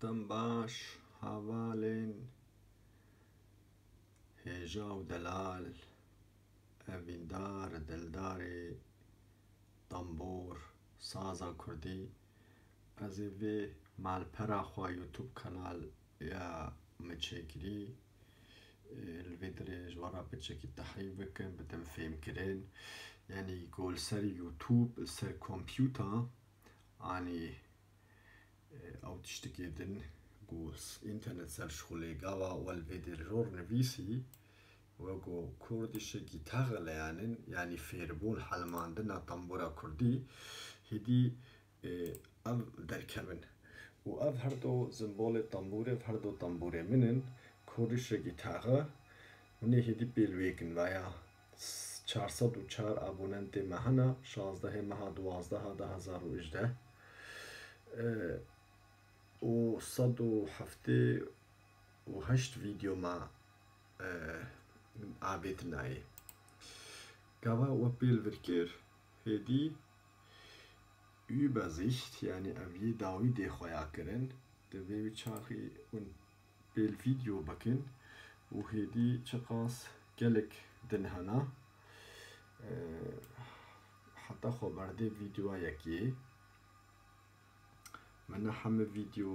دم باش هاوالين هێژا و دەلال ئەڤیندار دڵدارێ دەمبۆر سازا کوردی ئەزێ vê malpera xwe YouTube kanal ya me çêkirî li vê derê ji we re biçekî tehrîr bikin bidim fêmkirin yanî ku li ser YouTube li ser kompyûta anî ew tiştekê din ku înternet serşxûlê gava we li vê derê ror nivîsî we ku kurdîşekî teğleyanin yanî fêrbûn helmandina tembûra kurdî hêdî ev derkevin û ev her do zimbolê tembûrê ev her do tembûrê min in kurdîşekî teğe hûnê hêdî pêlwêkin veya 404 abonentê me hene 16 meha 12 2018 û 178 vîdyo me avêtinayê gava we pêl virkir hêdî Übersicht yani ev yê dawîdê xwe ya kirin di vê wî çaxî hûn pêl vîdyo bikin û hêdî çiqas gelek din hene heta xweberdê vîdyoa yekê min ne hemû vîdyo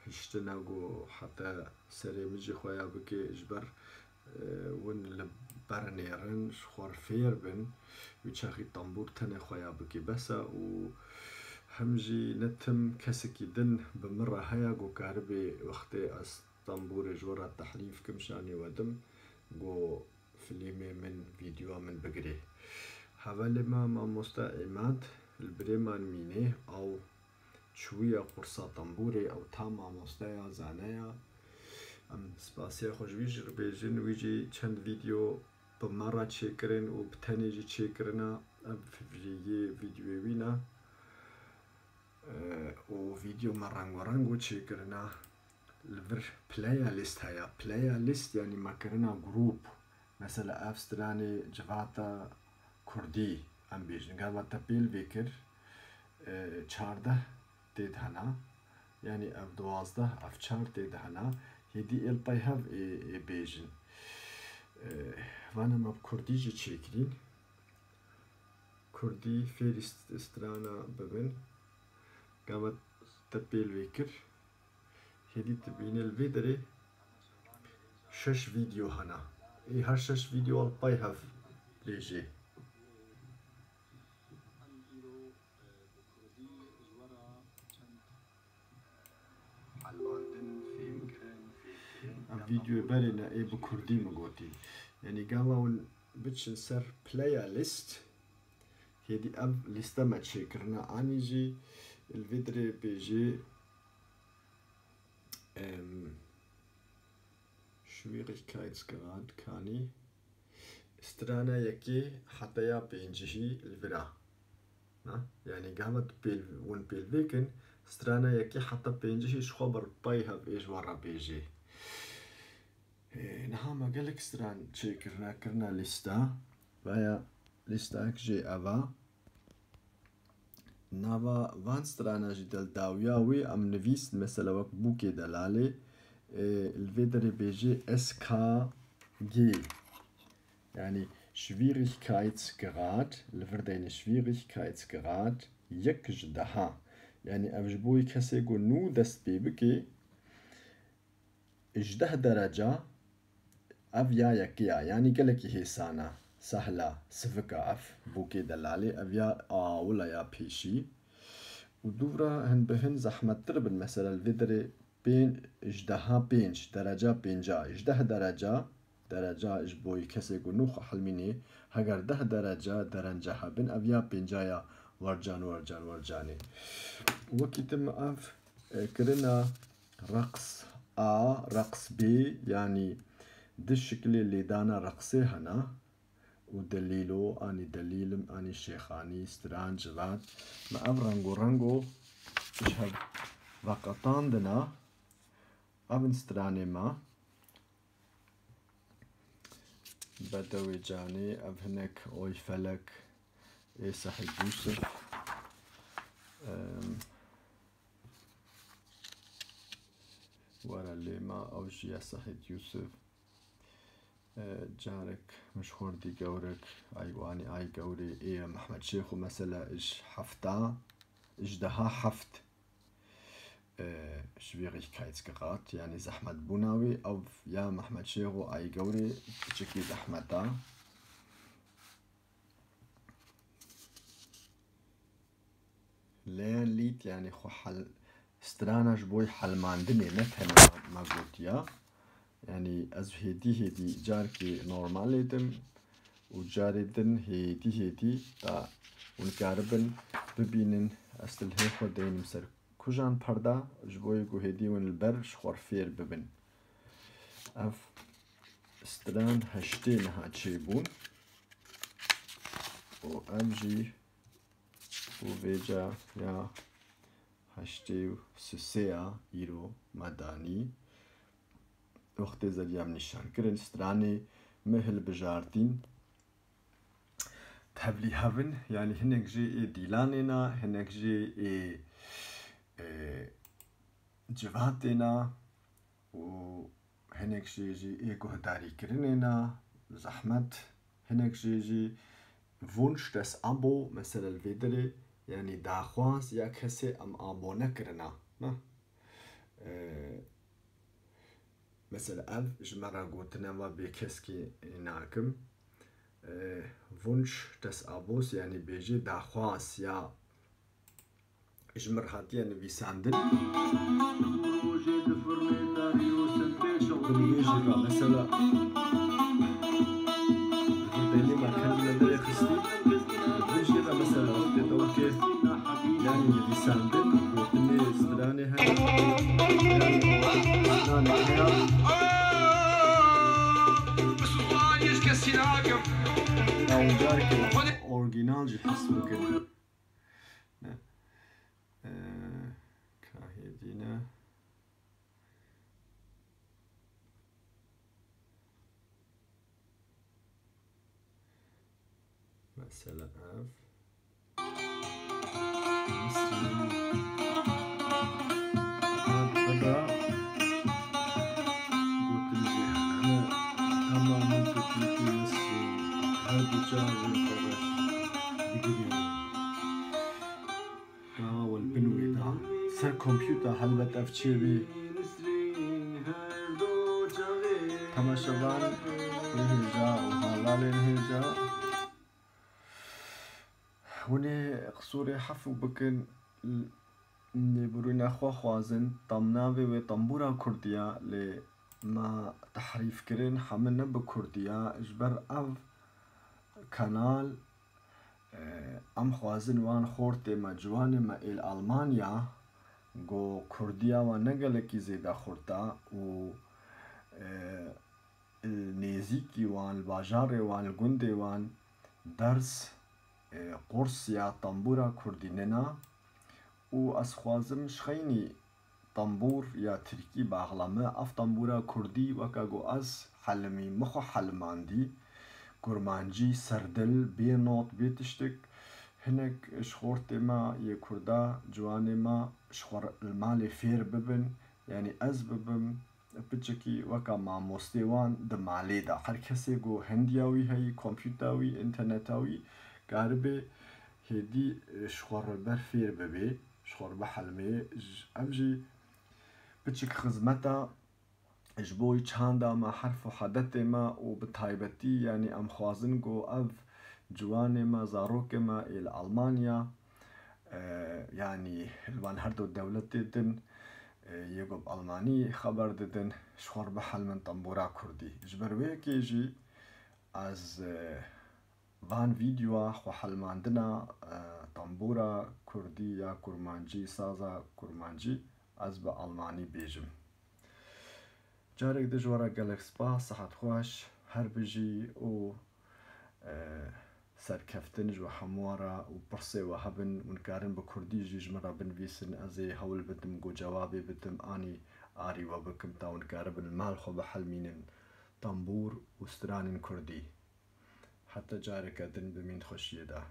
hiştine got heta serê min jî xwe ya bike ji ber hûn li bernêrin ji xwe re fêr bin wî çaxî tembûr tenê xwe ya bike bes e û hem jî ne tim kesekî din bi min re heye got karibê wextê ez tembûrê ji we re tehrîr bikim şanî wedim got filmê min vîdyoa min bigirê hevalê me mamoste Îmad li Birêman Mînê ew çûye qursa tembûrê ew ta mamosteya zaneya em spasiya xwe ji wî jî dibêjin wî jî çend vîdyo bi me re çêkirin û bi tenê jî çêkirine ev jî yê vîdyoyê wî ne û vîdyo me rengarengo çêkirine li vir playlist heye playlist yanî me kirina grûp mesela ev stranê civata kurdî em bêjin gava te pêl vê kir 14 tê de hene yanî ev 12 ev 4 tê de hene hêdî êlpey hev ê bêjin vana me bi kurdî jî çêkirîn kurdî fêrî strana bibin gava te pêl vê kir hêdî dibînî li vê derê 6 vîdyo hene her 6 vîdyo êlpey hev lêjê vîdyoyê berê ne ê bi kurdî min gotî yanî gava hûn biçin ser playlist hêdî ev lîste me çêkirine anî jî li vê derê bêjê Schwierigkeitsgrad kanî strana yekê heteya pêncihî li vir e yanî gava hûn pêl vêkin strana yekê heta pêncihî ji xwe bi pey hev ê ji we re bêjê niha me gelek stran çêkirine kirine lîsta veya lîstek jê ev e nava van strana jî deldawiya wê em nivîsin mesela wek bûkê delalê li vê derê bêjê SKG yani Schwierigkeitsgrad li vir deyne Schwierigkeitsgrad 1 ji 10 yani ev ji bo kesê ku nû dest pê bike ji 10 dereca ev ya yekê ye yanî gelekî hêsan e sehla sivik e ev bûkê delalê ev ya awil e ya pêşî û dûvra hin bi hin zehmettir bin mesela li vê derê ji 5 dereca 50 ji 10 dereca ji bo kesê ku nû xwe helmînê heger 10 dereca derence hebin ev ya 50 ya wercanê wekî tim ev kirina reqs A reqs B yanî di şiklê lêdana reqsê hene û delîlo anî delîlim anî şêxanî stran civat me ev rengo ji hev veqetandina evin stranê me Bedewê Canê ev hinek Oy Felek ê Sehîd Yûsuf ليما أو جي سعيد يوسف جارك مشهور دي قورك أيواني أي قوري إيه محمد شيخ ومثلا إيش حفتا إيش دها حفت Schwierigkeitsgrad يعني زحمة بناوي أو يا محمد شيخ أي قوري تشكي زحمتا لين ليت يعني خو حل سترانش بوي حلماندني نتهنا ما قلت يا يعني از هدي جاركي نورماليتم وجاردن هدي تا ونقاربن ببينن أصل هي خدين مسر كوجان بردا جبوي جو هدي ون البر شخور فير ببن اف ستران هشتين هاتشيبون و امجي وفيجا يا هشتيو سسيا إيرو مداني وقت زليام نشان كرن ستراني مهل بجاردين تهبلي هافن يعني هناك جي ديلانينا هناك جي جواتينا وهناك جي قهداري كرنينا زحمت هناك جي Wunsch des Abo مثلا الفيدري يعني داخواز يا كسي ام ابو نكرنا مثلا اف جمرا قلتنا ما بكسكي ناكم Wunsch des Abos يعني بيجي داخواز يا جمر هاتي يعني بيساندن مثلا بيني ما كان لنا خستي بيجي مثلا وقت دوكي يعني بيساندن وتني استراني هاي استراني هاي او جارك اورجينال جي حسبه كده كاهيدينا مثلا اف هذا قلت لي انا اما ممكن تلقي مصري هذا جاوي قرش بقولي والبنوي دا سر كمبيوتر حلبت افچيبي تماشاوان نهجا وحالالي نهجا وني قصوري حفو بكن نبرونا خوازن طمناوي وطنبورا كرديا لما تحريف كرين حملنا بكرديا اجبر اف كانال ام خوازن وان خورتي ما جواني ما إل ألمانيا جو كرديا ونقلكي زيدا خورتا و النيزيكي وان الباجاري وان الجندي وان درس قرص يا طنبورا كرديننا و از خوازم شخيني طنبور يا تركي باغلامه اف طنبورا كردي وكاغو از حلمي مخو حلماندي كرمانجي سردل بي نوت بيتشتك هناك شخورت ما يكردا جواني ما شخور المالي فير ببن يعني از ببن بتشكي وكا ما مستوان دمالي دا هر کسی گو هندیاوی هی کمپیوتاوی انترنتاوی قاربه هدي شخور بر فير ببي شخور بحلمي امجي بتشك خزمتا اجبوي چاندا ما حرف و حدت ما و بتايبتي يعني ام خوازن گو اف جوان ما زاروك ما الى ألمانيا يعني الوان هردو دولت دن يقب ألماني خبر ددن شخور بحل من طنبورا كردي جبروي كيجي از وان فيديو خو حلماندنا طنبورا كردي يا كرمانجي سازا كرمانجي از با ألماني بيجم جارك دجورا قالك سبا صحت خوش هر بجي و سركفتنج وحمورا وبرسي وهبن ونكارن بكردي جيج مرة بنفيسن ازي هول بدم جو جوابي بدم اني آري وبكم تا ونكاربن المال خو بحلمين طنبور وستران كردي حتى جارك دن بمين خوشي ده